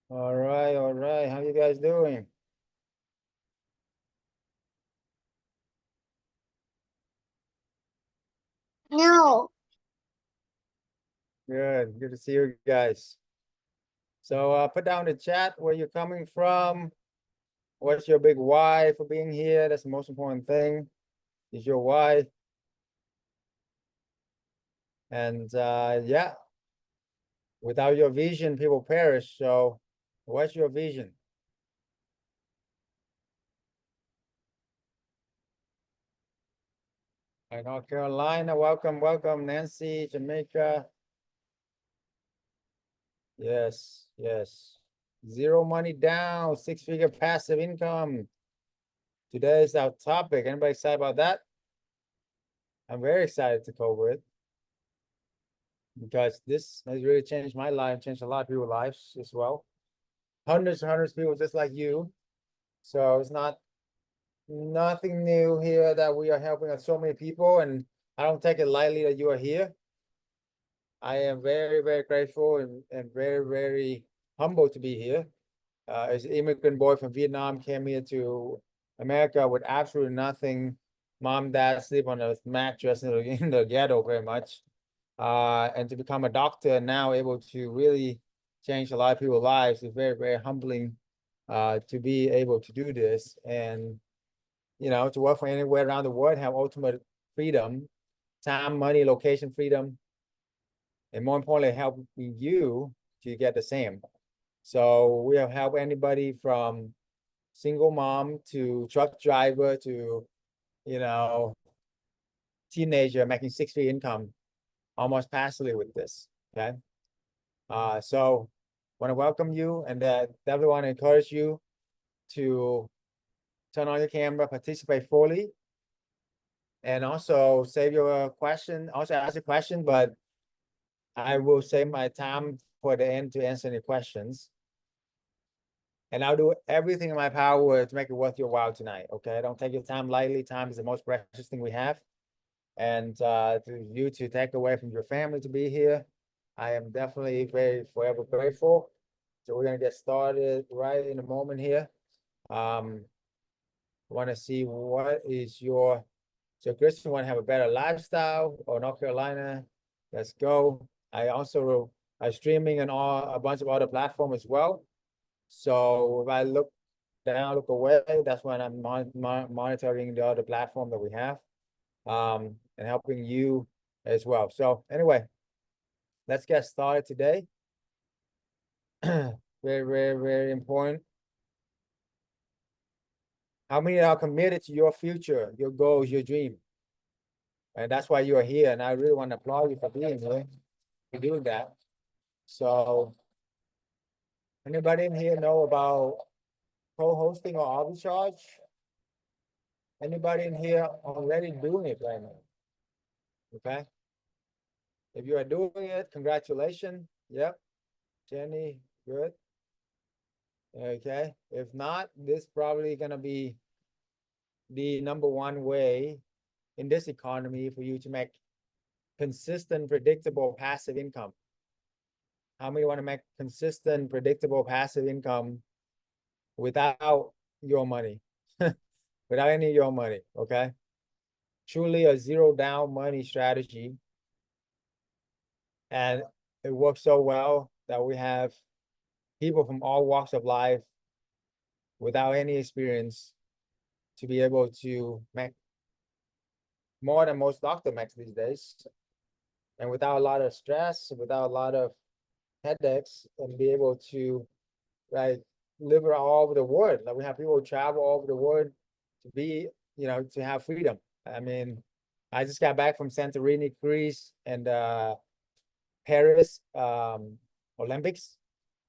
All right, all right. How you guys doing? No, Good. Good to see you guys. So put down the chat where you're coming from. What's your big why for being here? That's the most important thing. Is your why. And yeah, without your vision, people perish. So what's your vision? North Carolina, welcome, welcome, Nancy, Jamaica. Yes, yes. Zero money down, six-figure passive income. Today's our topic. Anybody excited about that? I'm very excited to cover it because this has really changed my life, changed a lot of people's lives as well. Hundreds and hundreds of people just like you. So it's not nothing new here that we are helping so many people, and I don't take it lightly that you are here. I am very, very grateful and very, very humbled to be here. As an immigrant boy from Vietnam, came here to America with absolutely nothing. Mom, dad sleep on a mattress in the ghetto very much. And to become a doctor now able to really change a lot of people's lives is very, very humbling to be able to do this. And, to work for anywhere around the world, have ultimate freedom, time, money, location freedom, and more importantly, helping you to get the same. So we have helped anybody from single mom to truck driver to, you know, teenager making six-figure income almost passively with this. Okay. So want to welcome you and definitely want to encourage you to turn on your camera, participate fully, and also save your question, also ask a question, but I will save my time for the end to answer any questions. And I'll do everything in my power to make it worth your while tonight. Okay. Don't take your time lightly. Time is the most precious thing we have. And to you to take away from your family to be here, I am definitely very forever grateful. So we're gonna get started right in a moment here. I want to see what is your so Christian want to have a better lifestyle or North Carolina. Let's go. I also are streaming on a bunch of other platforms as well. So if I look down, look away, that's when I'm monitoring the other platform that we have, and helping you as well. So anyway, let's get started today. Very, very, very important. How many are committed to your future, your goals, your dream? And that's why you are here. And I really want to applaud you for being here, for doing that. So anybody in here know about co-hosting or arbitrage? Anybody in here already doing it right now? Okay. If you are doing it, congratulations. Yep. Jenny, good. Okay. If not, this probably gonna be the number one way in this economy for you to make consistent, predictable passive income. How many want to make consistent, predictable passive income without your money, without any of your money? Okay. Truly a zero down money strategy. And it works so well that we have people from all walks of life without any experience to be able to make more than most doctor makes these days, and without a lot of stress, without a lot of headaches, and be able to like live all over the world. Like we have people travel all over the world to be, to have freedom. I mean, I just got back from Santorini, Greece, and Paris Olympics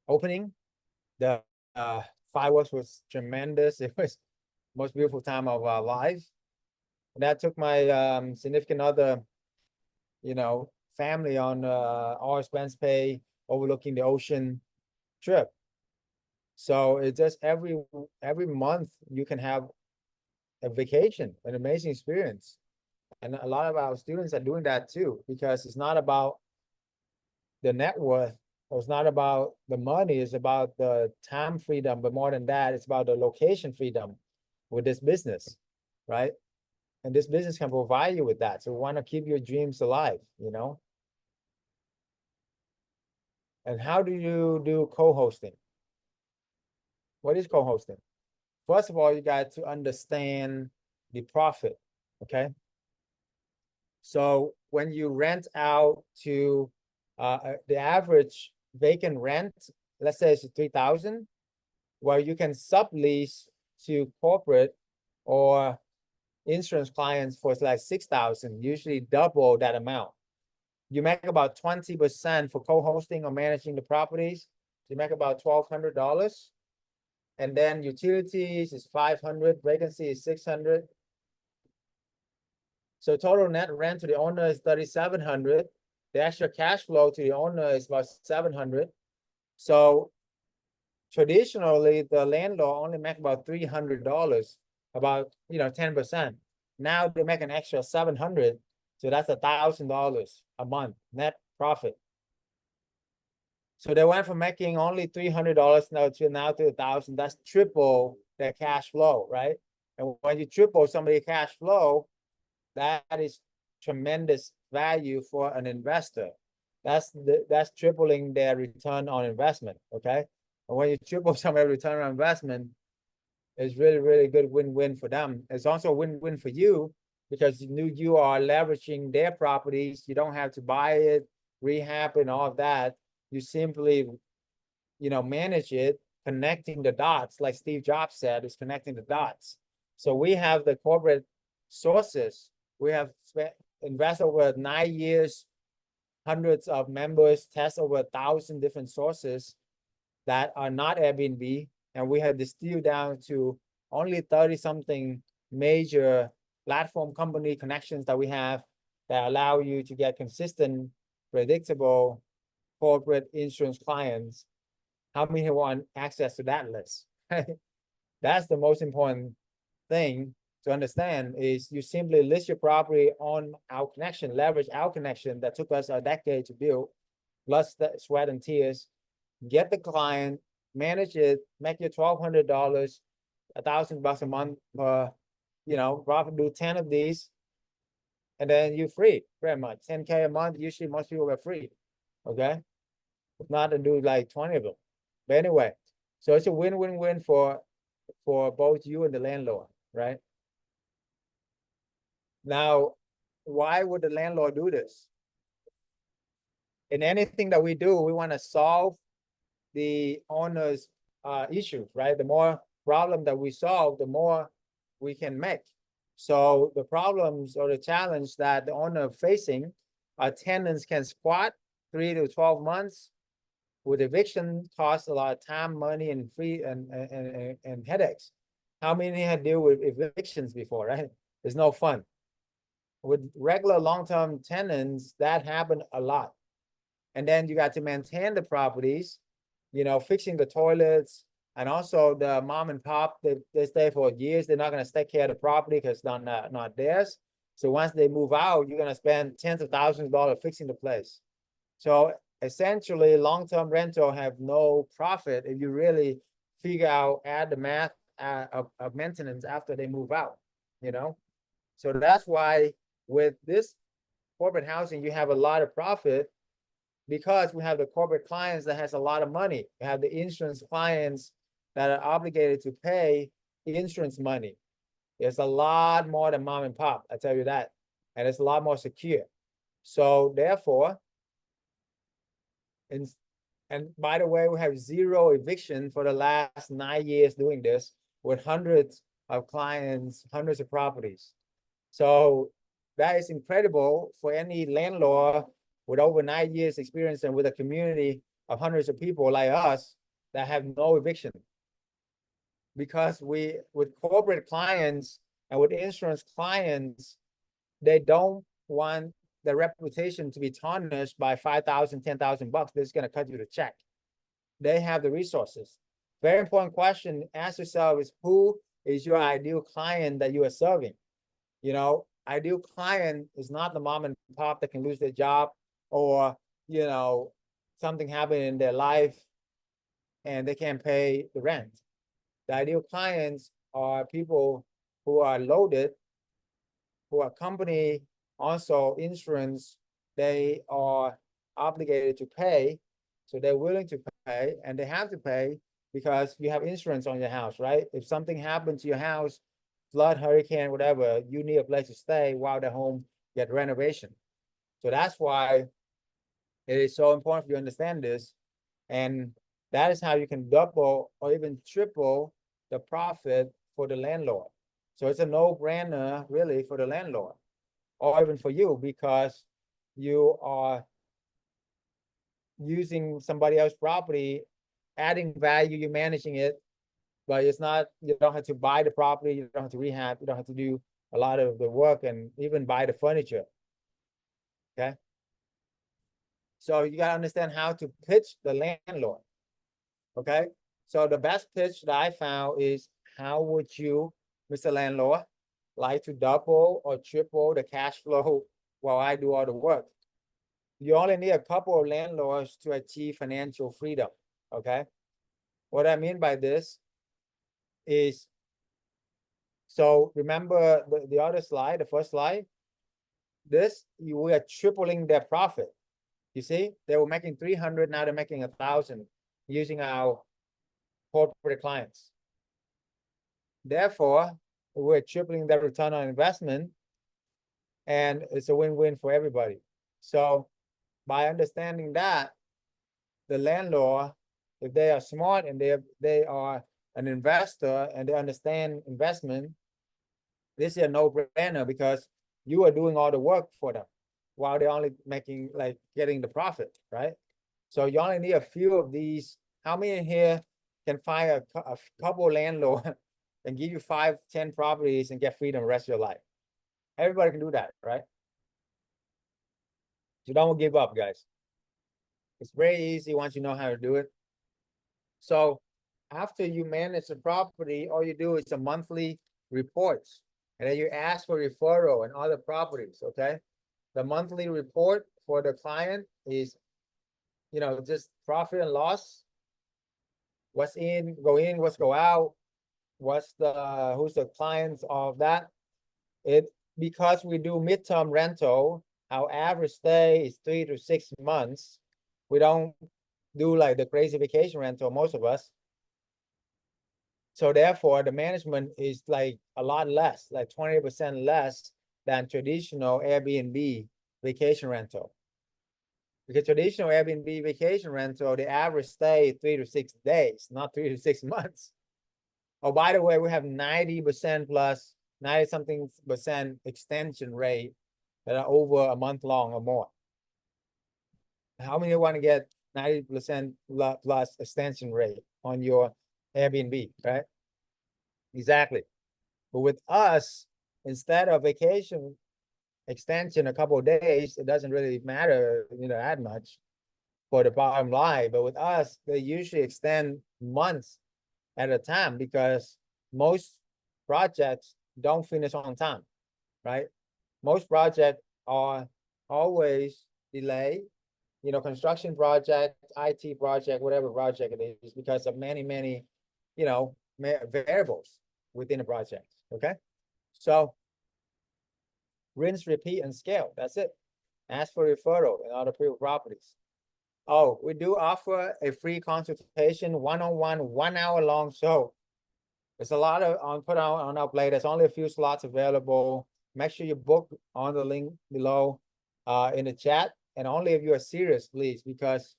opening. The fireworks was tremendous. It was the most beautiful time of our lives. And that took my significant other, family on all expense pay, overlooking the ocean trip. So it's just every month you can have a vacation, an amazing experience. And a lot of our students are doing that too, because it's not about the net worth, It's not about the money, it's about the time freedom, but more than that, it's about the location freedom with this business, right? And this business can provide you with that. So we want to keep your dreams alive, you know? And how do you do co-hosting? What is co-hosting? First of all, you got to understand the profit, okay? So when you rent out to the average vacant rent, let's say it's 3,000, well, you can sublease to corporate or insurance clients for like 6,000, usually double that amount. You make about 20% for co-hosting or managing the properties. You make about $1,200. And then utilities is 500, vacancy is 600. So total net rent to the owner is 3,700. The extra cash flow to the owner is about 700. So traditionally, the landlord only make about $300, about 10%. Now they make an extra 700, so that's $1,000 a month net profit. So they went from making only $300 now to 1,000. That's triple their cash flow, right? And when you triple somebody's cash flow, that is tremendous value for an investor. That's tripling their return on investment. Okay, and when you triple somebody's return on investment, it's really, really good win-win for them. It's also a win-win for you because you are leveraging their properties. You don't have to buy it, rehab, and all of that. You simply, manage it, connecting the dots, like Steve Jobs said, is connecting the dots. So we have the corporate sources. We have invested over 9 years, hundreds of members, test over 1,000 different sources that are not Airbnb, and we have distilled down to only 30 something major platform company connections that we have that allow you to get consistent, predictable corporate insurance clients. How many want access to that list? That's the most important thing to understand is you simply list your property on our connection, leverage our connection that took us a decade to build, plus the sweat and tears, get the client, manage it, make your $1,200, $1,000 a month per, profit, do 10 of these, and then you're free, pretty much. 10K a month, usually most people are free, okay? If not, to do like 20 of them. But anyway, so it's a win-win-win for both you and the landlord, right? Now, why would the landlord do this? In anything that we do, we want to solve the owner's issues, right? The more problem that we solve, the more we can make. So the problems or the challenge that the owner facing, our tenants can squat 3 to 12 months. With eviction costs a lot of time, money, and and headaches. How many had to deal with evictions before, right? It's no fun. With regular long-term tenants, that happened a lot. And then you got to maintain the properties, fixing the toilets, and also the mom and pop, they stay for years. They're not going to take care of the property because it's not theirs. So once they move out, you're going to spend tens of thousands of dollars fixing the place. So essentially, long-term rental have no profit if you really add the math of maintenance after they move out, So that's why with this corporate housing, you have a lot of profit because we have the corporate clients that has a lot of money. We have the insurance clients that are obligated to pay insurance money. It's a lot more than mom and pop, I tell you that. And it's a lot more secure. So therefore, and by the way, we have 0 eviction for the last 9 years doing this with hundreds of clients, hundreds of properties. So that is incredible for any landlord with over 9 years experience and with a community of hundreds of people like us that have no eviction. Because with corporate clients and with insurance clients, they don't want the reputation to be tarnished by $5,000, $10,000. They're just going to cut you the check. They have the resources. Very important question. Ask yourself is who is your ideal client that you are serving? Ideal client is not the mom and pop that can lose their job or, something happened in their life and they can't pay the rent. The ideal clients are people who are loaded, who are company, also insurance, they are obligated to pay. So they're willing to pay and they have to pay because you have insurance on your house, right? If something happens to your house, flood, hurricane, whatever, you need a place to stay while the home get renovation. So that's why it is so important for you to understand this. And that is how you can double or even triple the profit for the landlord. So it's a no-brainer really for the landlord or even for you because you are using somebody else's property, adding value, you're managing it, but it's not, you don't have to buy the property, you don't have to rehab, you don't have to do a lot of the work and even buy the furniture. Okay. So you got to understand how to pitch the landlord. Okay. So the best pitch that I found is, how would you, Mr. Landlord, like to double or triple the cash flow while I do all the work? You only need a couple of landlords to achieve financial freedom. Okay. What I mean by this is, so remember the other slide, the first slide, this, we are tripling their profit. You see, they were making 300, now they're making 1,000 using our corporate clients. Therefore, we're tripling their return on investment and it's a win-win for everybody. So by understanding that, the landlord, if they are smart and they are an investor and they understand investment, this is a no-brainer because you are doing all the work for them while they're only making, like, getting the profit, right? So you only need a few of these. How many in here can find a couple landlord and give you 5, 10 properties and get freedom the rest of your life? Everybody can do that, right? So don't give up, guys. It's very easy once you know how to do it. So after you manage the property, all you do is a monthly reports, and then you ask for referral and other properties, okay? The monthly report for the client is, you know, just profit and loss. What's in, what's go out, what's the, who's the clients of that. It, because we do midterm rental, our average stay is 3 to 6 months. We don't do like the crazy vacation rental, most of us. So therefore, the management is like a lot less, like 20% less than traditional Airbnb vacation rental. Because traditional Airbnb vacation rental, the average stay is 3 to 6 days, not 3 to 6 months. Oh, by the way, we have 90% plus 90 something percent extension rate that are over a month long or more. How many want to get 90% plus extension rate on your Airbnb, right? Exactly. But with us, instead of vacation extension a couple of days, it doesn't really matter, you know, that much for the bottom line. But with us, they usually extend months at a time because most projects don't finish on time, right? Most projects are always delayed, you know, construction project, IT project, whatever project it is, because of many, you know, variables within the project, okay? So rinse, repeat, and scale, that's it. Ask for referral and other people properties. Oh, we do offer a free consultation, one-on-one, 1 hour long show. There's a lot of put on our plate. There's only a few slots available. Make sure you book on the link below in the chat, and only if you are serious, please, because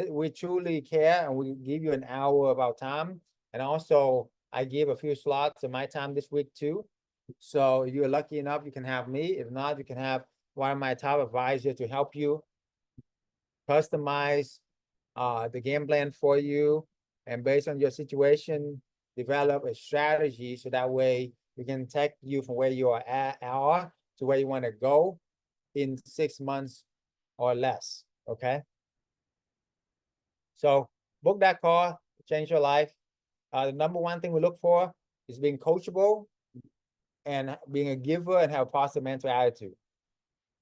we truly care and we give you an hour of our time. And also, I give a few slots of my time this week too. So if you're lucky enough, you can have me. If not, you can have one of my top advisors to help you customize the game plan for you, and based on your situation, develop a strategy so that way we can take you from where you are at to where you want to go in 6 months or less. Okay. So book that call, change your life. The number one thing we look for is being coachable and being a giver and have a positive mental attitude.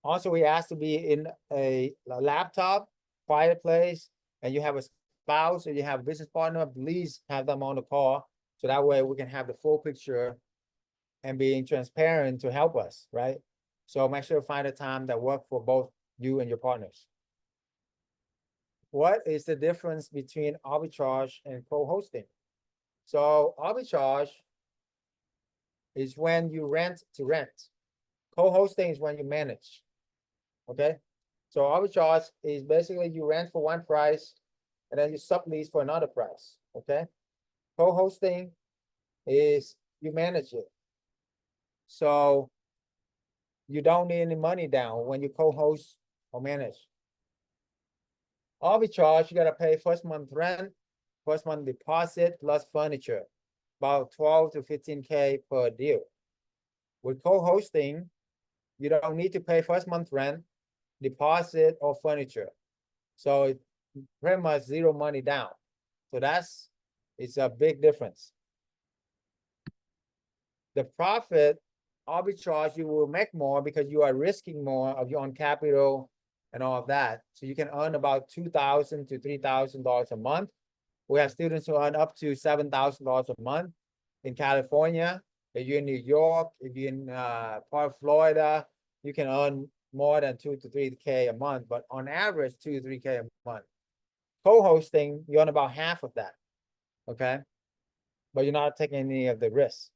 Also, we ask to be in a laptop quiet place and you have a spouse or you have a business partner, please have them on the call. So that way we can have the full picture and being transparent to help us, right? So make sure to find a time that works for both you and your partners. What is the difference between arbitrage and co-hosting? So arbitrage is when you rent to rent. Co-hosting is when you manage. Okay. So arbitrage is basically you rent for one price and then you sublease for another price. Okay. Co-hosting is you manage it. So you don't need any money down when you co-host or manage. Arbitrage, you gotta pay first month rent, first month deposit plus furniture, about 12 to 15K per deal. With co-hosting, you don't need to pay first month rent, deposit, or furniture. So it's pretty much zero money down. So it's a big difference. The profit arbitrage, you will make more because you are risking more of your own capital and all of that. So you can earn about $2,000 to $3,000 a month. We have students who earn up to $7,000 a month in California. If you're in New York, if you're in part of Florida, you can earn more than 2 to 3K a month, but on average, 2 to 3K a month. Co-hosting, you earn about half of that, okay? But you're not taking any of the risks.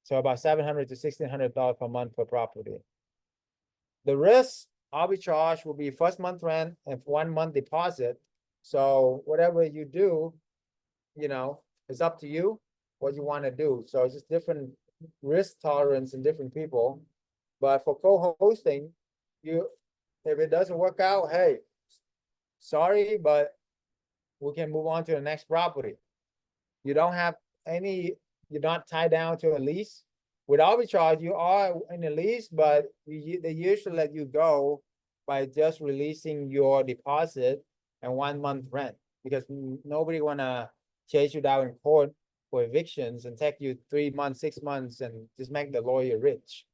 So about $700 to $1,600 per month per property. The risk arbitrage will be first month rent and 1 month deposit. So whatever you do, it's up to you what you want to do. So it's just different risk tolerance in different people. But for co-hosting, if it doesn't work out, hey, sorry, but we can move on to the next property. You don't have you're not tied down to a lease. With arbitrage, you are in a lease, but they usually let you go by just releasing your deposit and 1 month rent, because nobody wanna chase you down in court for evictions and take you 3 months, 6 months, and just make the lawyer rich,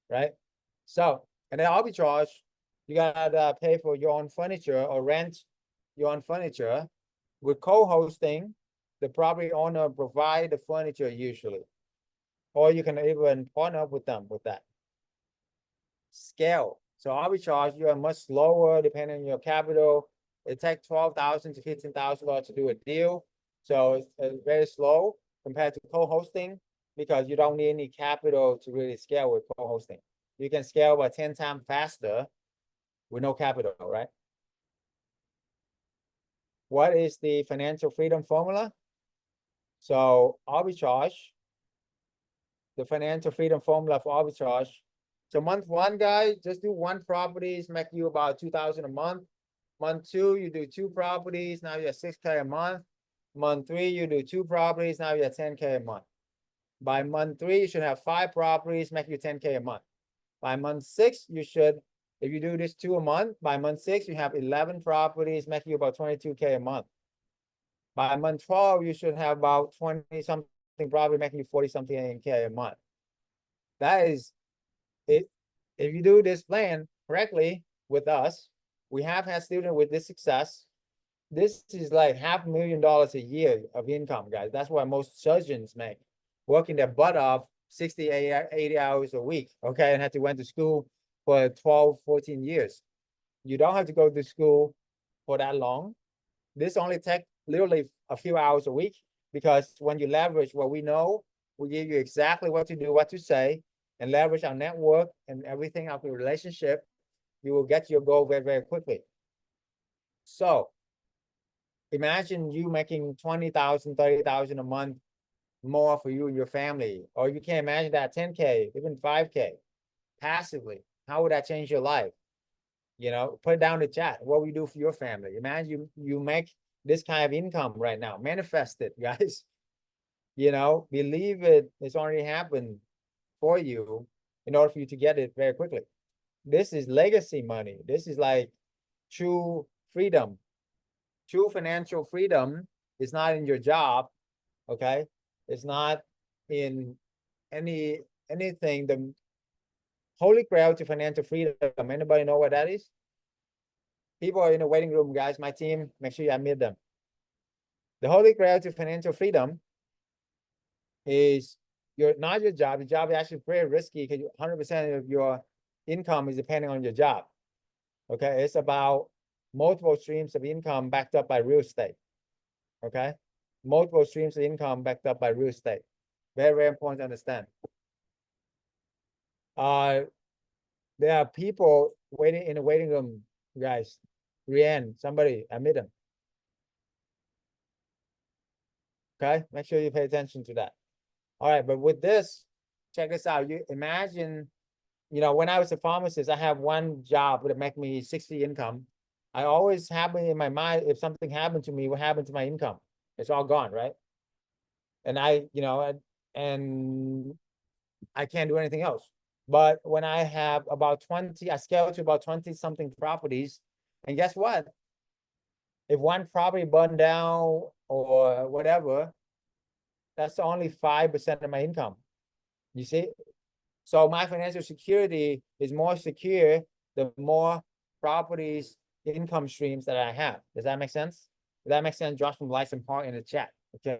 right? So, and then arbitrage, you gotta pay for your own furniture or rent your own furniture. With co-hosting, the property owner provide the furniture usually, or you can even partner up with them with that. Scale. So arbitrage, you are much slower depending on your capital. It takes $12,000 to $15,000 to do a deal. So it's very slow compared to co-hosting because you don't need any capital to really scale with co-hosting. You can scale by 10 times faster with no capital, right? What is the financial freedom formula? So arbitrage, the financial freedom formula for arbitrage. So month one, guys, just do one properties, make you about 2,000 a month. Month two, you do 2 properties, now you're 6K a month. Month 3, you do 2 properties, now you're 10K a month. By month 3, you should have 5 properties, make you 10K a month. By month 6, you should, if you do this 2 a month, by month 6, you have 11 properties, making you about 22K a month. By month 12, you should have about 20 something property, making you 40 something K a month. That is it. If you do this plan correctly with us, we have had students with this success. This is like $500,000 a year of income, guys. That's what most surgeons make, working their butt off 60, 80 hours a week, okay, and had to went to school for 12, 14 years. You don't have to go to school for that long. This only takes literally a few hours a week, because when you leverage what we know, we give you exactly what to do, what to say, and leverage our network and everything of the relationship, you will get your goal very, very quickly. So imagine you making 20,000, 30,000 a month more for you and your family, or you can imagine that 10K, even 5K passively. How would that change your life? Put it down in the chat. What we do for your family. Imagine you make this kind of income right now. Manifest it, guys. Believe it. It's already happened for you in order for you to get it very quickly. This is legacy money. This is like true freedom. True financial freedom is not in your job, okay? It's not in anything. The holy grail to financial freedom, anybody know what that is? People are in the waiting room, guys. My team, make sure you admit them. The holy grail to financial freedom is not your job. Your job is actually very risky because 100% of your income is depending on your job. Okay, it's about multiple streams of income backed up by real estate. Okay, multiple streams of income backed up by real estate. Very, very important to understand. There are people waiting in the waiting room, guys. Rianne, somebody, admit them. Okay, make sure you pay attention to that. All right, but with this, check this out. You imagine, when I was a pharmacist, I have one job that make me 60 income. I always have in my mind, if something happened to me, what happened to my income? It's all gone, right? And and I can't do anything else. But when I have about 20, I scale to about 20 something properties. And guess what? If one property burned down or whatever, that's only 5% of my income. You see? So my financial security is more secure the more properties, income streams that I have. Does that make sense? Does that make sense? Josh from License Park in the chat. Okay.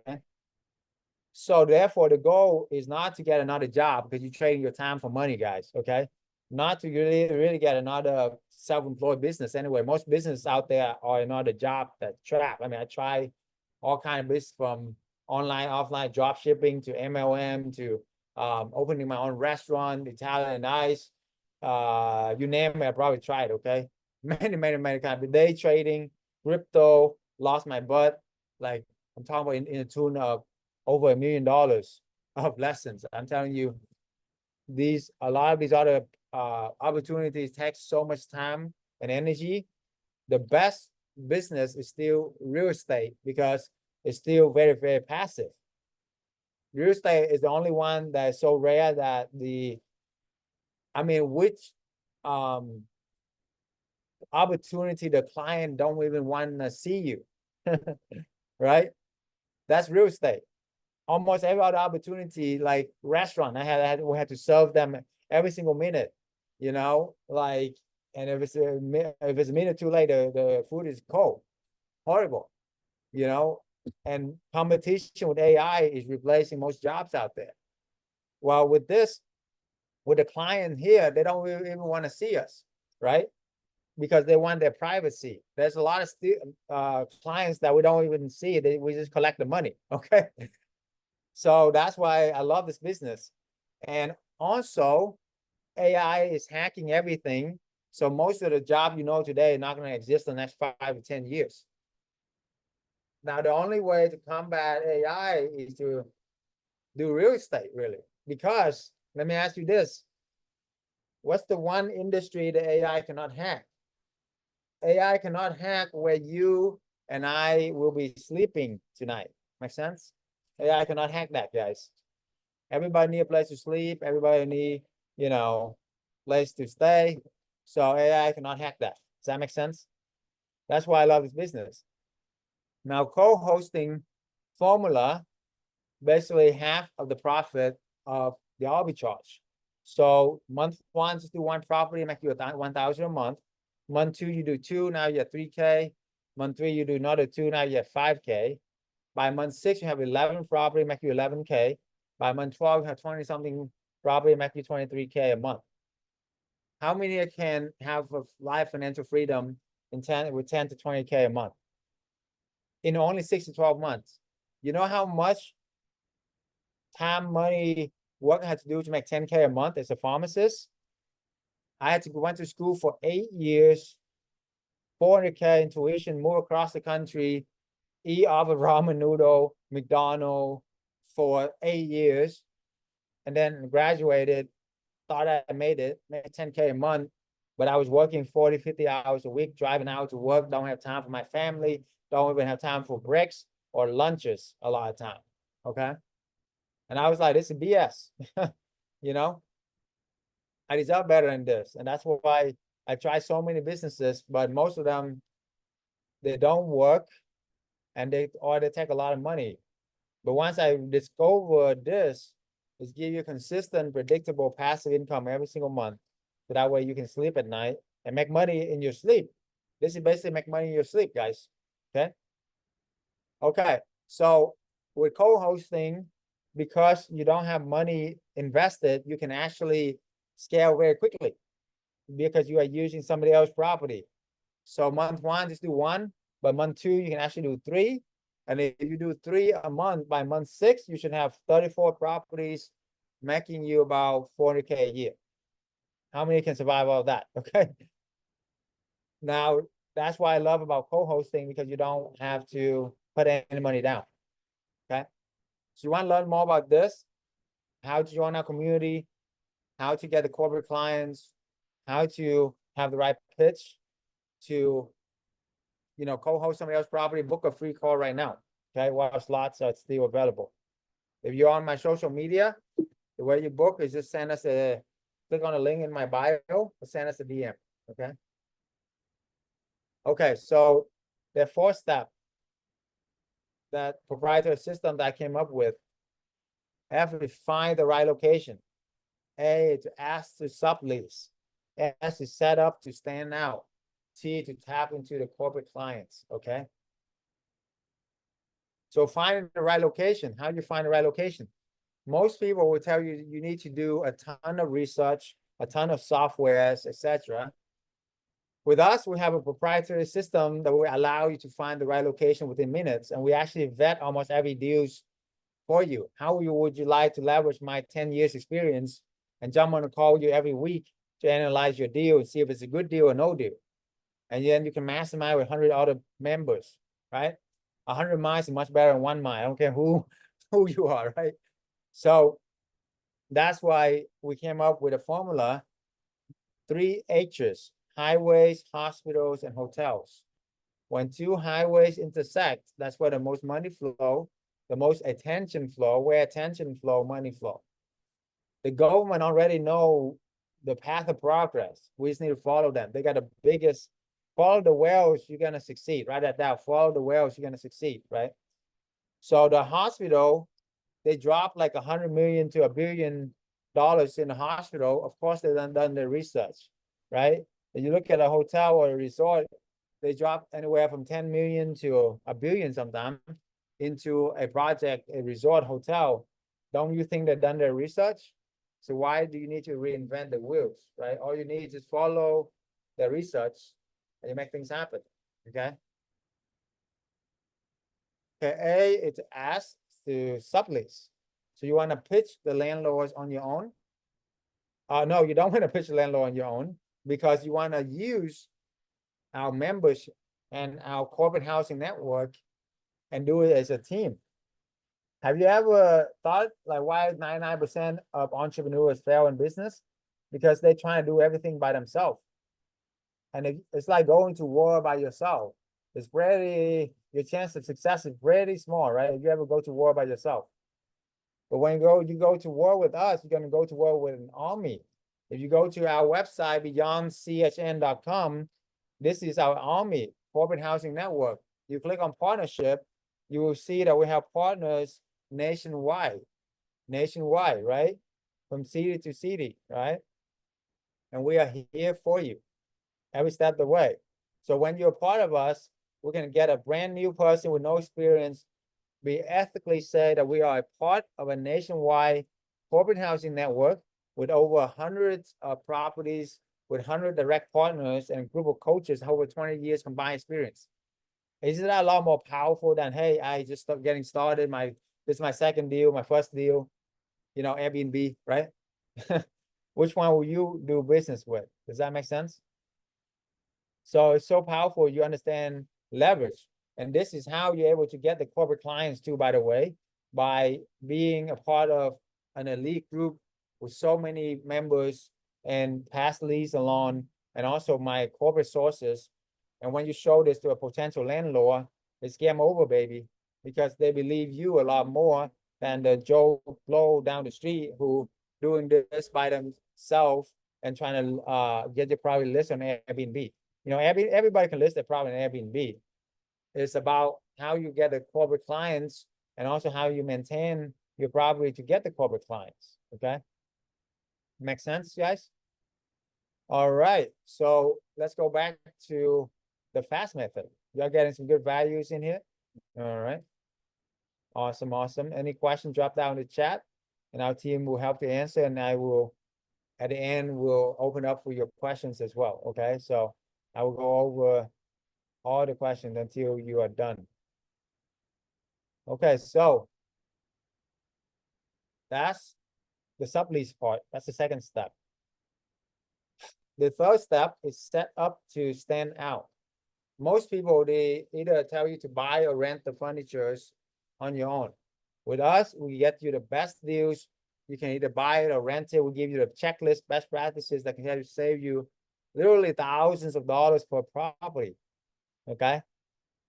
So therefore, the goal is not to get another job because you're trading your time for money, guys. Okay. Not to really get another self-employed business anyway. Most businesses out there are another job that trap. I mean, I try all kind of business from online, offline, drop shipping to MLM to opening my own restaurant, Italian ice, you name it, I probably tried. Okay, many kinds of day trading, crypto, lost my butt. Like I'm talking about in the tune of over $1 million of lessons. I'm telling you, a lot of these other opportunities take so much time and energy. The best business is still real estate because it's still very, very passive. Real estate is the only one that is so rare that which opportunity the client don't even want to see you, right? That's real estate. Almost every other opportunity, like restaurant, we had to serve them every single minute, like, and if it's a minute too late, the food is cold, horrible, and competition with AI is replacing most jobs out there. Well, with the client here, they don't even want to see us, right? Because they want their privacy. There's a lot of clients that we don't even see. We just collect the money, okay? So that's why I love this business. And also, AI is hacking everything. So most of the job today is not going to exist in the next 5 to 10 years. Now, the only way to combat AI is to do real estate, really. Because, let me ask you this. What's the one industry that AI cannot hack? AI cannot hack where you and I will be sleeping tonight. Make sense? AI cannot hack that, guys. Everybody need a place to sleep. Everybody need, place to stay. So AI cannot hack that. Does that make sense? That's why I love this business. Now, co-hosting formula, basically half of the profit of the arbitrage. So month one, just do one property, make you 1,000 a month. Month two, you do two, now you have 3K. Month three, you do another two, now you have 5K. By month six, you have 11 property, make you 11K. By month 12, you have 20 something property, make you 23K a month. How many can have a life financial freedom with 10 to 20K a month? In only 6 to 12 months. You know how much time, money, work I had to do to make 10K a month as a pharmacist? I had to went to school for 8 years, 400K in tuition, move across the country, eat off a ramen noodle, McDonald's for 8 years, and then graduated, thought I made it, made 10K a month, but I was working 40, 50 hours a week, driving out to work, don't have time for my family, don't even have time for breaks or lunches a lot of time, okay? And I was like, this is BS, I deserve better than this. And that's why I try so many businesses, but most of them, they don't work and they take a lot of money. But once I discovered this, is give you consistent, predictable, passive income every single month. So that way you can sleep at night and make money in your sleep. This is basically make money in your sleep, guys. Okay. Okay. So with co-hosting, because you don't have money invested, you can actually scale very quickly because you are using somebody else's property. So month one, just do one, but month two, you can actually do three. And if you do three a month, by month six, you should have 34 properties, making you about 400K a year. How many can survive all that? Okay. Now, that's why I love about co-hosting, because you don't have to put any money down. Okay. So you want to learn more about this, how to join our community, how to get the corporate clients, how to have the right pitch to, co-host somebody else's property, book a free call right now. Okay, while slots are still available. If you're on my social media, the way you book is just send us click on the link in my bio, or send us a DM. Okay. Okay, so the fourth step, that proprietary system that I came up with, have to find the right location. A, to ask to sublease. S, to set up to stand out. T, to tap into the corporate clients. Okay. So finding the right location. How do you find the right location? Most people will tell you you need to do a ton of research, a ton of softwares, etc. With us, we have a proprietary system that will allow you to find the right location within minutes, and we actually vet almost every deal for you. How would you like to leverage my 10 years experience and jump on a call with you every week to analyze your deal and see if it's a good deal or no deal? And then you can mastermind with 100 other members, right? 100 miles is much better than 1 mile. I don't care who you are, right? So that's why we came up with a formula, 3 H's: highways, hospitals, and hotels. When 2 highways intersect, that's where the most money flow, the most attention flow. Where attention flow, money flow. The government already know the path of progress. We just need to follow them. They got the biggest, follow the whales, you're gonna succeed. Write that down. Follow the whales, you're gonna succeed, right? So the hospital, they dropped like 100 million to $1 billion in the hospital. Of course, they done their research, right? If you look at a hotel or a resort, they drop anywhere from 10 million to $1 billion sometimes into a project, a resort hotel. Don't you think they've done their research? So why do you need to reinvent the wheels, right? All you need is just follow the research and you make things happen, okay? Okay, A, it's ask to sublease. So you want to pitch the landlords on your own? No, you don't want to pitch the landlord on your own, because you want to use our members and our corporate housing network and do it as a team. Have you ever thought like why 99% of entrepreneurs fail in business? Because they try to do everything by themselves. And it's like going to war by yourself. It's really, your chance of success is really small, right? If you ever go to war by yourself. But when you go to war with us, you're going to go to war with an army. If you go to our website, beyondchn.com, this is our army, corporate housing network. You click on partnership, you will see that we have partners nationwide, right? From city to city, right? And we are here for you every step of the way. So when you're a part of us, we're going to get a brand new person with no experience. We ethically say that we are a part of a nationwide corporate housing network with over 100 properties, with 100 direct partners and a group of coaches, over 20 years combined experience. Isn't that a lot more powerful than, hey, I just started getting started. This is my second deal, my first deal, Airbnb, right? Which one will you do business with? Does that make sense? So it's so powerful. You understand leverage. And this is how you're able to get the corporate clients too, by the way, by being a part of an elite group with so many members and pass leads along, and also my corporate sources. And when you show this to a potential landlord, it's game over, baby, because they believe you a lot more than the Joe Blow down the street who doing this by themselves and trying to get your property list on Airbnb. Everybody can list their property on Airbnb. It's about how you get the corporate clients and also how you maintain your property to get the corporate clients. Okay. Make sense, guys? All right. So let's go back to the fast method. You're getting some good values in here. All right. Awesome, awesome. Any questions, drop down in the chat and our team will help you answer. And I will, at the end, we'll open up for your questions as well. Okay. So I will go over all the questions until you are done. Okay. So that's the sublease part. That's the second step. The third step is set up to stand out. Most people, they either tell you to buy or rent the furnitures on your own. With us, we get you the best deals. You can either buy it or rent it. We give you the checklist, best practices that can help you save you literally thousands of dollars per property. Okay.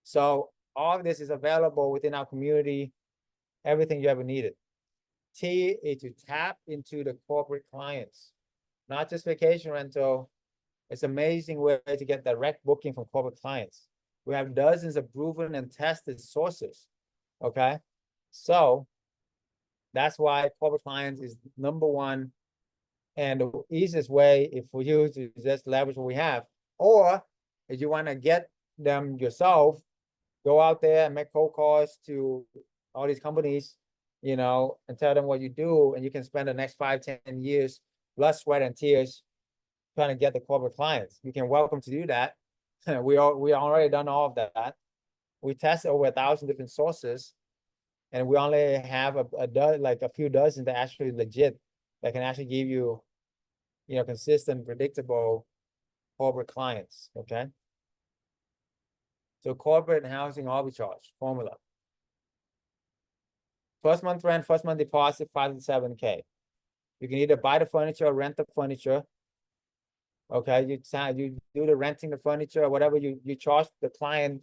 So all of this is available within our community, everything you ever needed. T is to tap into the corporate clients, not just vacation rental. It's an amazing way to get direct booking from corporate clients. We have dozens of proven and tested sources. Okay. So that's why corporate clients is number one. And the easiest way is for you to just leverage what we have. Or if you want to get them yourself, go out there and make cold calls to all these companies, you know, and tell them what you do. And you can spend the next 5-10 years, blood, sweat, and tears trying to get the corporate clients. You can welcome to do that. We already done all of that. We tested over 1,000 different sources, and we only have a few dozen that actually legit, that can actually give you, you know, consistent, predictable corporate clients. Okay. So corporate housing arbitrage formula. First month rent, first month deposit, 5 to 7K. You can either buy the furniture or rent the furniture. Okay, you do the renting the furniture or whatever, you charge the client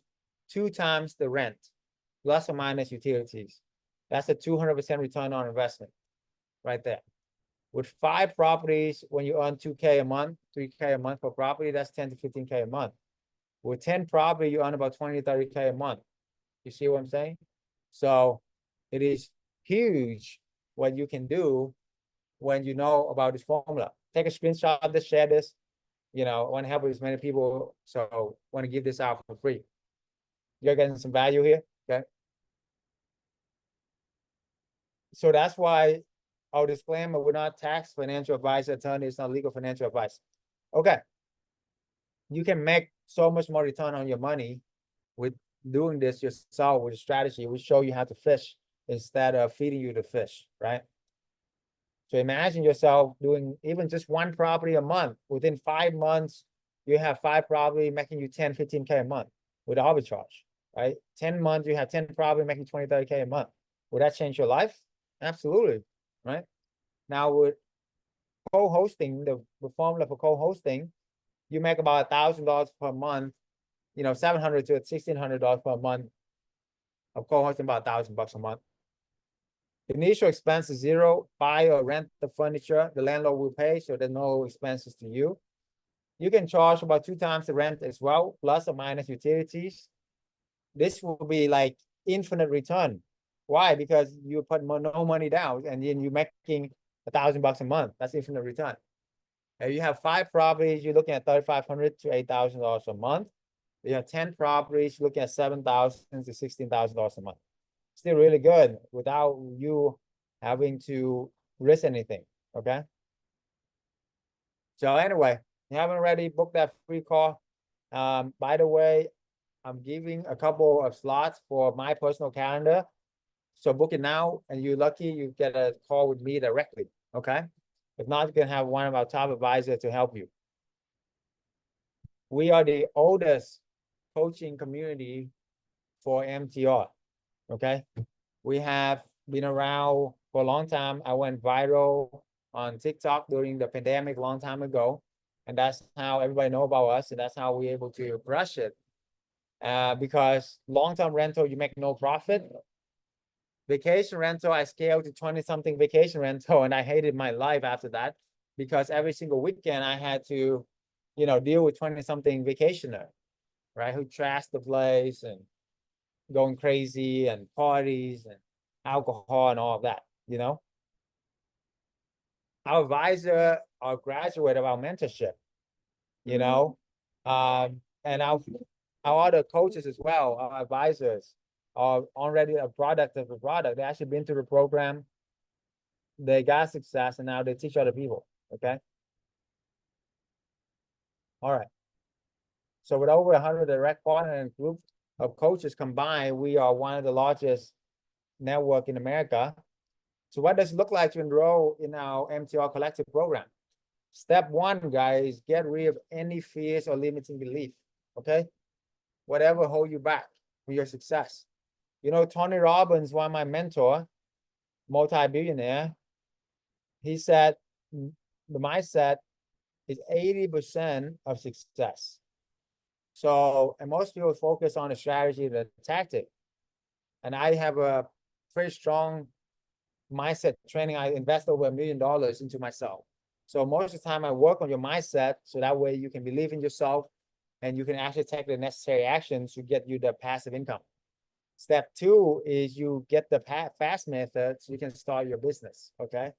2 times the rent, plus or minus utilities. That's a 200% return on investment right there. With 5 properties, when you earn 2K a month, 3K a month per property, that's 10 to 15K a month. With 10 property, you earn about 20 to 30K a month. You see what I'm saying? So it is huge what you can do when you know about this formula. Take a screenshot of this, share this. You know, I want to help as many people, so I want to give this out for free. You're getting some value here, okay? So that's why our disclaimer, we're not tax, financial advisor, attorney, it's not legal financial advice. Okay. You can make so much more return on your money with doing this yourself with a strategy. We show you how to fish instead of feeding you the fish, right? So imagine yourself doing even just 1 property a month. Within 5 months, you have 5 property making you 10, 15K a month with arbitrage, right? 10 months, you have 10 property making 20, 30K a month. Would that change your life? Absolutely, right? Now with co-hosting, the formula for co-hosting, you make about $1,000 per month, you know, $700 to $1,600 per month of co-hosting, about $1,000 a month. Initial expense is 0. Buy or rent the furniture, the landlord will pay, so there's no expenses to you. You can charge about 2 times the rent as well, plus or minus utilities. This will be like infinite return. Why? Because you put no money down and then you're making $1,000 a month. That's infinite return. If you have 5 properties, you're looking at $3,500 to $8,000 a month. You have 10 properties, you're looking at $7,000 to $16,000 a month. Still really good without you having to risk anything. Okay. So anyway, if you haven't already booked that free call. By the way, I'm giving a couple of slots for my personal calendar. So book it now, and you're lucky you get a call with me directly. Okay. If not, you can have one of our top advisors to help you. We are the oldest coaching community for MTR. Okay. We have been around for a long time. I went viral on TikTok during the pandemic a long time ago. And that's how everybody know about us. And that's how we're able to brush it. Because long-term rental, you make no profit. Vacation rental, I scaled to 20-something vacation rental. And I hated my life after that. Because every single weekend I had to, you know, deal with 20-something vacationer, right? Who trashed the place and going crazy and parties and alcohol and all of that, you know. Our advisor, our graduate of our mentorship, you know, and our our other coaches as well, our advisors are already a product of the product. They actually been through the program, they got success, and now they teach other people. Okay. All right. So with over 100 direct partner and group of coaches combined, we are one of the largest network in America. So what does it look like to enroll in our MTR collective program? Step one, guys, get rid of any fears or limiting belief. Okay. Whatever hold you back from your success. You know, Tony Robbins, one of my mentor, multi-billionaire, he said the mindset is 80% of success. So, and most people focus on the strategy, the tactic. And I have a very strong mindset training. I invest over $1 million into myself. So most of the time I work on your mindset, so that way you can believe in yourself and you can actually take the necessary actions to get you the passive income. Step two is you get the fast method so you can start your business, okay?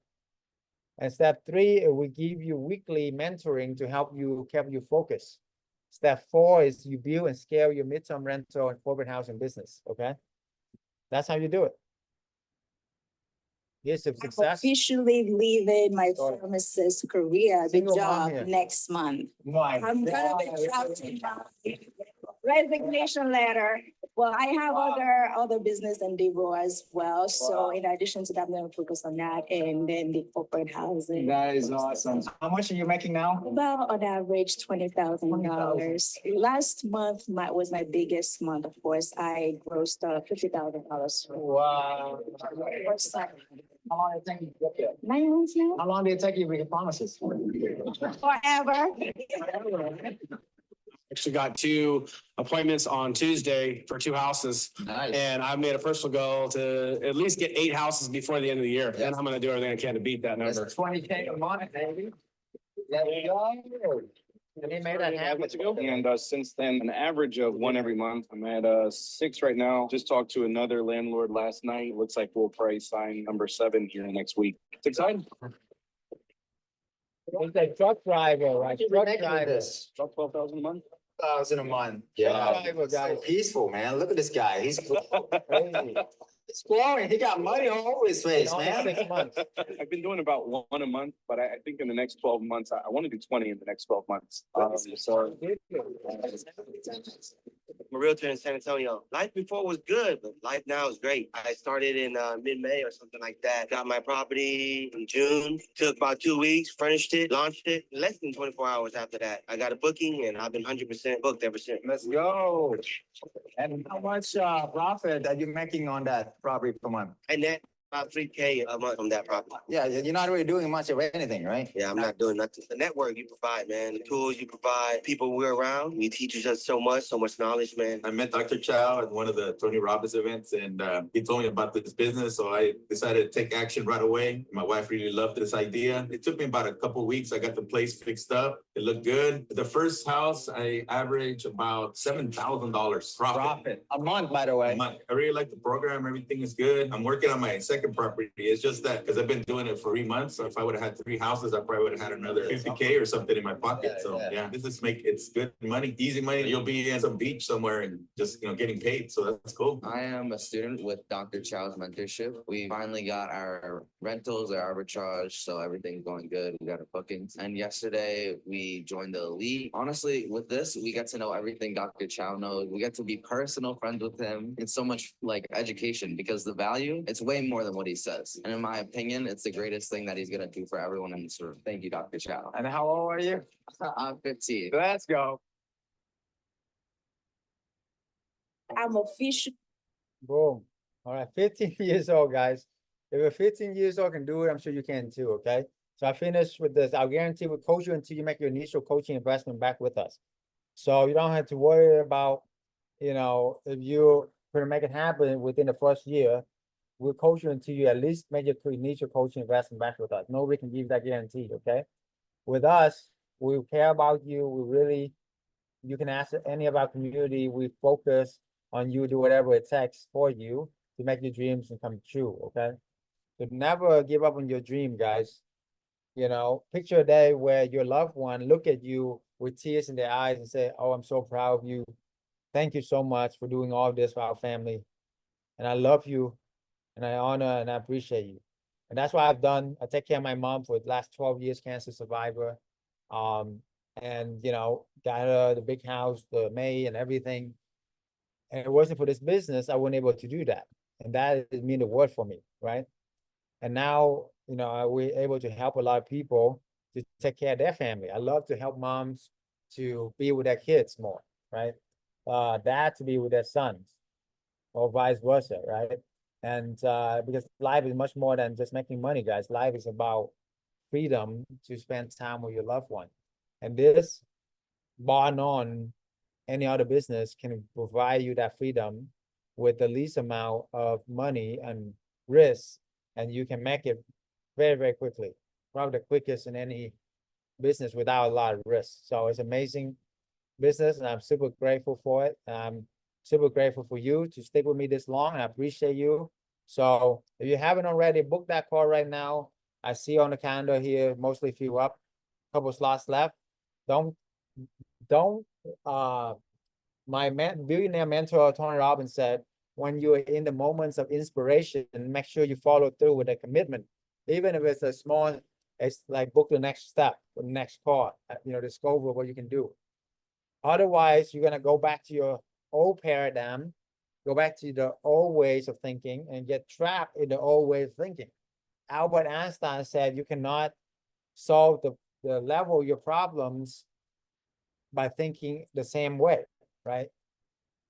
And step three, we give you weekly mentoring to help you keep you focused. Step four is you build and scale your midterm rental and corporate housing business, okay? That's how you do it. Yes, of I'm success. officially leaving my pharmacist career, the Single mom job here. next month. My I'm gonna be drafting my resignation letter. Well, I have other business endeavor as well. So in addition to that, I'm gonna focus on that and then the corporate housing. That is awesome. How much are you making now? About on average, $20,000. Last month was my biggest month. Of course, I grossed $50,000. Wow. How long did it take you to get there? 9 months now. How long did it take you to be a pharmacist? Forever. Actually got 2 appointments on Tuesday for 2 houses. Nice. And I've made a personal goal to at least get 8 houses before the end of the year. Yeah. And I'm gonna do everything I can to beat that number. That's 20K a month, baby. There we go. And he made that happen. And since then, an average of 1 every month. I'm at 6 right now. Just talked to another landlord last night. Looks like we'll probably sign number 7 here next week. It's exciting. He's a truck driver, right? Truck driver. About 12,000 a month. 1,000 a month. Yeah. Yeah. Guys. So peaceful, man. Look at this guy. He's Crazy. he's glowing. He got money all over his face, Only man. 6 months. I've been doing about 1 a month, but I think in the next 12 months, I want to do 20 in the next 12 months. So I'm a realtor in San Antonio. Life before was good, but life now is great. I started in mid-May or something like that. Got my property in June. Took about 2 weeks, furnished it, launched it. Less than 24 hours after that, I got a booking and I've been 100% booked ever since. Let's go. And how much profit are you making on that property per month? And that about 3K a month from that property. Yeah, you're not really doing much of anything, right? Yeah, I'm not doing nothing. The network you provide, man, the tools you provide, people we're around, you teach us so much knowledge, man. I met Dr. Chau at one of the Tony Robbins events, and he told me about this business. So I decided to take action right away. My wife really loved this idea. It took me about a couple of weeks. I got the place fixed up. It looked good. The first house, I averaged about $7,000 profit. A month, by the way. A month. I really like the program. Everything is good. I'm working on my second property. It's just that because I've been doing it for 3 months. So if I would have had 3 houses, I probably would have had another 50K or something in my pocket. This is it's good money, easy money. You'll be in some beach somewhere and just getting paid. So that's cool. I am a student with Dr. Chau's mentorship. We finally got our rentals, our arbitrage, so everything's going good. We got our bookings. And yesterday we joined the elite. Honestly, with this, we get to know everything Dr. Chau knows. We get to be personal friends with him. It's so much like education because the value, it's way more than what he says. And in my opinion, it's the greatest thing that he's gonna do for everyone in this room. Thank you, Dr. Chau. And how old are you? I'm 15. Let's go. I'm official. Boom. All right, 15 years old, guys. If you're 15 years old can do it, I'm sure you can too, okay? So I finished with this. I'll guarantee we'll coach you until you make your initial coaching investment back with us. So you don't have to worry about, if you're gonna make it happen within the first year, we'll coach you until you at least make your initial coaching investment back with us. Nobody can give that guarantee, okay? With us, we care about you. You can ask any of our community. We focus on you, do whatever it takes for you to make your dreams come true, okay? So never give up on your dream, guys. Picture a day where your loved one look at you with tears in their eyes and say, "Oh, I'm so proud of you. thank you so much for doing all of this for our family. And I love you and I honor and I appreciate you. And that's what I've done. I take care of my mom for the last 12 years, cancer survivor. And you know, got her the big house, the May and everything. And if it wasn't for this business, I wouldn't able to do that. And that is mean the word for me, right? And now, you know, we're able to help a lot of people to take care of their family. I love to help moms to be with their kids more, right? Dad to be with their sons or vice versa, right? And because life is much more than just making money, guys. Life is about freedom to spend time with your loved one. And this, bar none, any other business can provide you that freedom with the least amount of money and risk, and you can make it very, very quickly. Probably the quickest in any business without a lot of risk. So it's amazing business, and I'm super grateful for it. I'm super grateful for you to stick with me this long, and I appreciate you. So if you haven't already, book that call right now. I see on the calendar here, mostly few up, couple slots left. Don't my billionaire mentor Tony Robbins said, when you're in the moments of inspiration, make sure you follow through with a commitment, even if it's a small. It's like book the next step, the next call. You know, discover what you can do. Otherwise, you're gonna go back to your old paradigm, go back to the old ways of thinking, and get trapped in the old way of thinking. Albert Einstein said you cannot solve the level of your problems by thinking the same way, right?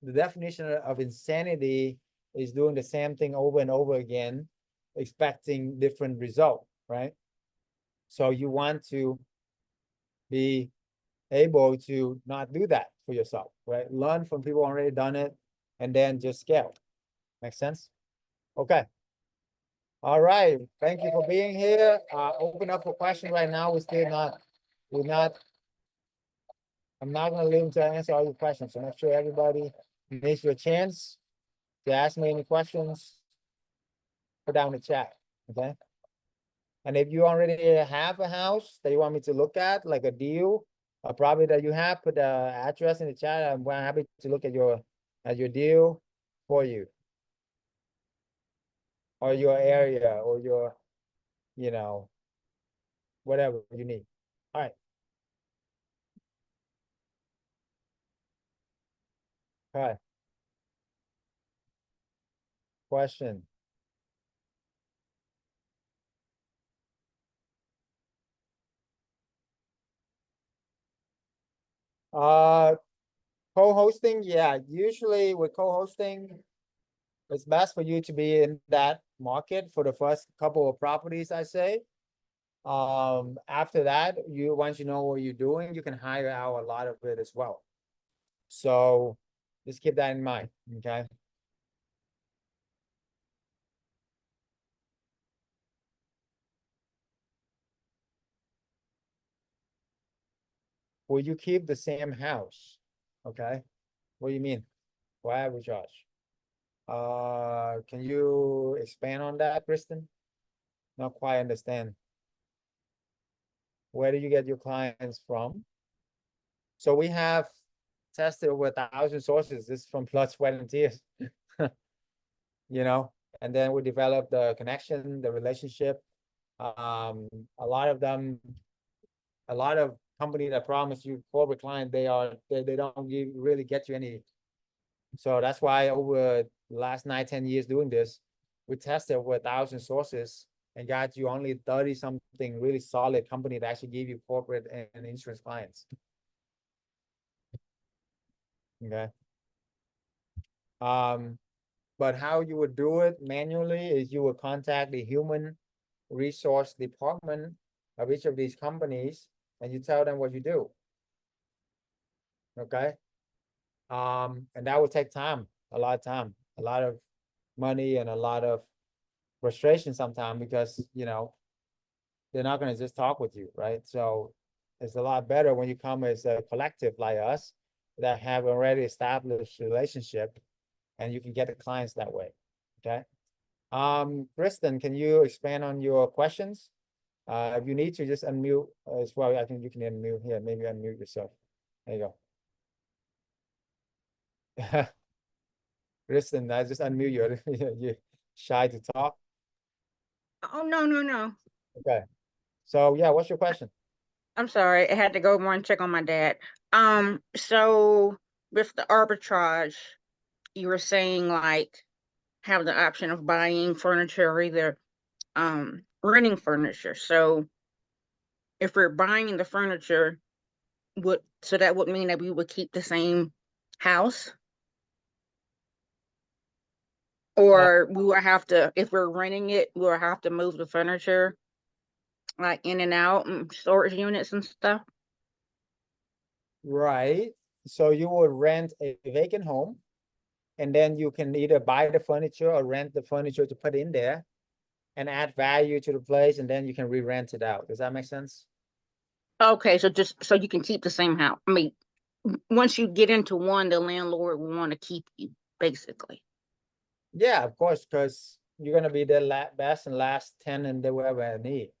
The definition of insanity is doing the same thing over and over again, expecting different result, right? So you want to be able to not do that for yourself, right? Learn from people already done it and then just scale. Make sense? Okay. All right. Thank you for being here. Open up for questions right now. I'm not gonna leave them to answer all your questions. So make sure everybody makes you a chance to ask me any questions. Put down the chat, okay? And if you already have a house that you want me to look at, like a deal, a property that you have, put the address in the chat. I'm happy to look at your deal for you. Or your area or your, you know, whatever you need. All right. All right. Question. Co-hosting, yeah, usually with co-hosting, it's best for you to be in that market for the first couple of properties, I say. After that, once you know what you're doing, you can hire out a lot of it as well. So just keep that in mind, okay? Will you keep the same house? Okay, what do you mean? Why arbitrage? Can you expand on that, Kristen? Not quite understand. Where do you get your clients from? So we have tested over 1,000 sources. This is from blood, sweat, and tears. You know, and then we develop the connection, the relationship. A lot of companies that promise you corporate client, they don't really get you any. So that's why over the last 9-10 years doing this, we tested over 1,000 sources and got you only 30 something really solid company that actually give you corporate and insurance clients. Okay. But how you would do it manually is you would contact the human resource department of each of these companies and you tell them what you do. Okay. And that would take time, a lot of time, a lot of money and a lot of frustration sometimes because, you know, they're not going to just talk with you, right? So it's a lot better when you come as a collective like us that have already established relationship and you can get the clients that way, okay? Kristen, can you expand on your questions? If you need to just unmute as well, I think you can unmute here, maybe unmute yourself. There you go. Kristen, I just unmute you. You're shy to talk. Oh, no, no, no. Okay. So yeah, what's your question? I'm sorry. I had to go more and check on my dad. So with the arbitrage, you were saying like have the option of buying furniture or either renting furniture. So if we're buying the furniture, that would mean that we would keep the same house? Or we will have to, if we're renting it, we'll have to move the furniture like in and out and storage units and stuff. Right. So you would rent a vacant home, and then you can either buy the furniture or rent the furniture to put in there and add value to the place, and then you can re-rent it out. Does that make sense? Okay, so just so you can keep the same house. I mean, once you get into one, the landlord will want to keep you, basically. Yeah, of course, because you're gonna be the best and last tenant they will ever need.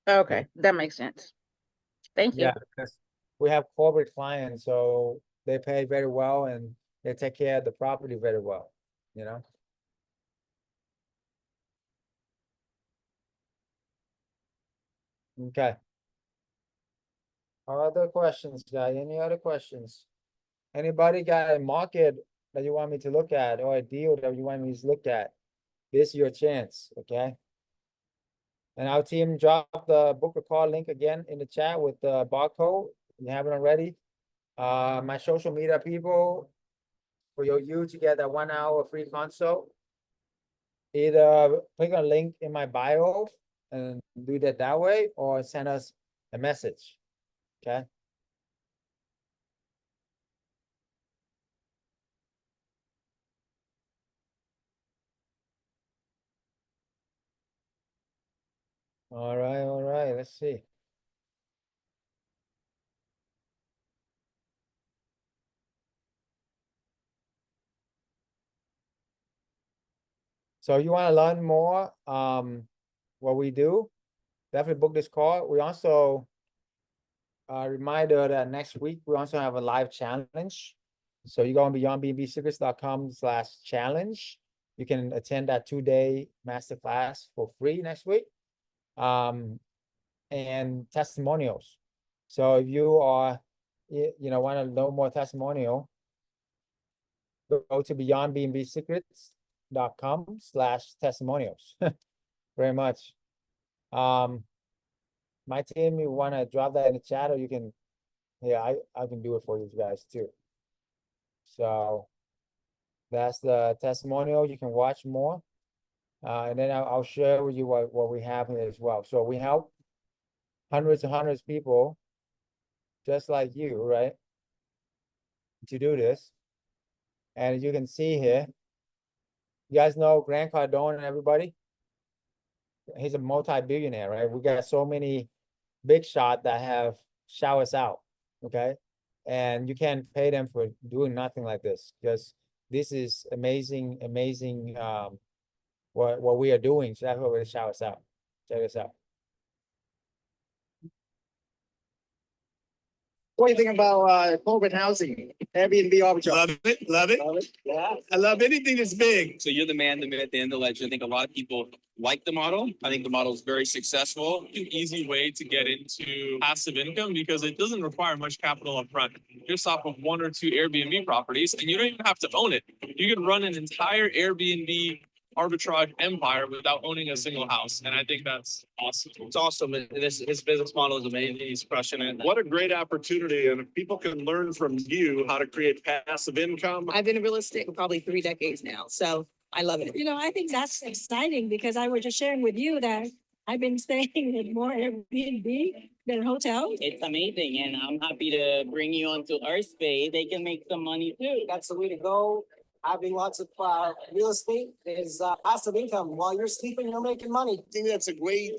Okay, that makes sense. Thank you. Yeah, because we have corporate clients, so they pay very well and they take care of the property very well, you know? Okay. Other questions, guy? Any other questions? Anybody got a market that you want me to look at or a deal that you want me to look at? This is your chance, okay? And our team dropped the book a call link again in the chat with the barcode. If you haven't already. My social media people, for you to get that 1 hour free consult, either click a link in my bio and do that way, or send us a message, okay? All right, let's see. So you want to learn more, what we do, definitely book this call. We also, reminder that next week, we also have a live challenge. So you go on beyondbnbsecrets.com/challenge. You can attend that 2-day masterclass for free next week. And testimonials. So if you are, want to know more testimonial, go to beyondbnbsecrets.com/testimonials. Very much. My team, you want to drop that in the chat, or you can, yeah, I can do it for you guys too. So that's the testimonial. You can watch more. And then I'll share with you what we have here as well. So we help hundreds and hundreds of people just like you, right? To do this. And as you can see here, you guys know Grant Cardone and everybody? He's a multi-billionaire, right? We got so many big shot that have shout us out, okay? And you can't pay them for doing nothing like this, because this is amazing, what we are doing. So that's what we shout us out. Check us out. What do you think about corporate housing, Airbnb arbitrage? Love it, love it. Love it? Yeah. I love anything that's big. So you're the man, the myth, and the legend. I think a lot of people like the model. I think the model is very successful. An easy way to get into passive income because it doesn't require much capital upfront. Just off of 1 or 2 Airbnb properties, and you don't even have to own it. You can run an entire Airbnb arbitrage empire without owning a single house. And I think that's awesome. It's awesome. His business model is amazing. He's crushing it. What a great opportunity. And if people can learn from you how to create passive income. I've been in real estate for probably 3 decades now, so I love it. You know, I think that's exciting because I was just sharing with you that I've been staying in more Airbnb than hotels. It's amazing, and I'm happy to bring you onto our space. They can make some money too. That's the way to go. Having lots of real estate is passive income. While you're sleeping, you're making money. I think that's a great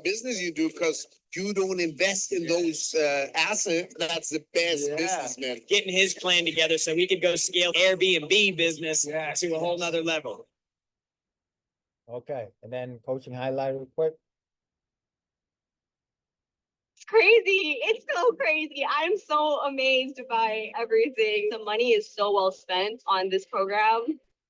business you do because you don't invest in those assets. That's the best business, man. Getting his plan together so we could go scale Airbnb business to a whole nother level. Okay, and then coaching highlight real quick. crazy. It's so crazy. I'm so amazed by everything. The money is so well spent on this program.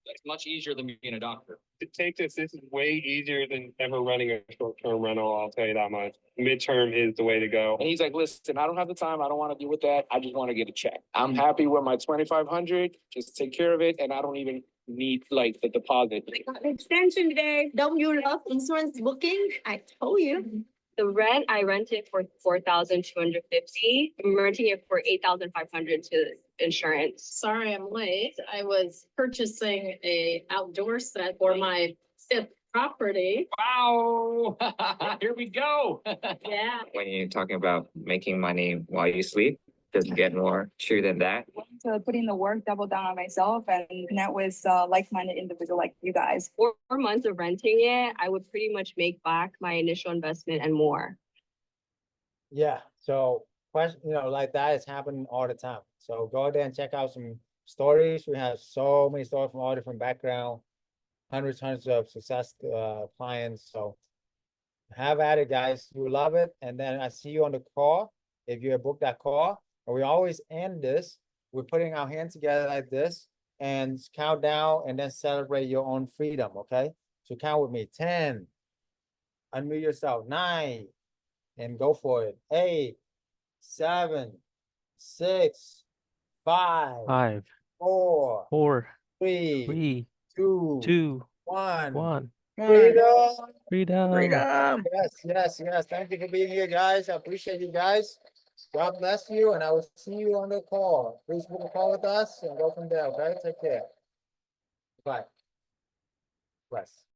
It's much easier than being a doctor. To take this is way easier than ever running a short-term rental, I'll tell you that much. Midterm is the way to go. And he's like, listen, I don't have the time. I don't want to deal with that. I just want to get a check. I'm happy with my 2,500. Just take care of it. And I don't even need like the deposit. I got an extension today. Don't you love insurance booking? I told you. The rent, I rent it for 4,250. I'm renting it for 8,500 to insurance. Sorry, I'm late. I was purchasing a outdoor set for my fifth property. Wow, here we go. Yeah. When you're talking about making money while you sleep, doesn't get more true than that. To put in the work, double down on myself and connect with like-minded individual like you guys. 4 months of renting it, I would pretty much make back my initial investment and more. Yeah, so question, like that is happening all the time. So go there and check out some stories. We have so many stories from all different backgrounds, hundreds of success clients. So have at it, guys. You love it. And then I see you on the call. If you book that call, and we always end this, we're putting our hands together like this and count down and then celebrate your own freedom. Okay, so count with me. 10, unmute yourself. 9, and go for it. 8, 7, 6, 5, 4, 3, 2, 1. Freedom. Yes. Thank you for being here, guys. I appreciate you guys. God bless you, and I will see you on the call. Please book a call with us and go from there, okay? Take care. Bye. Bless.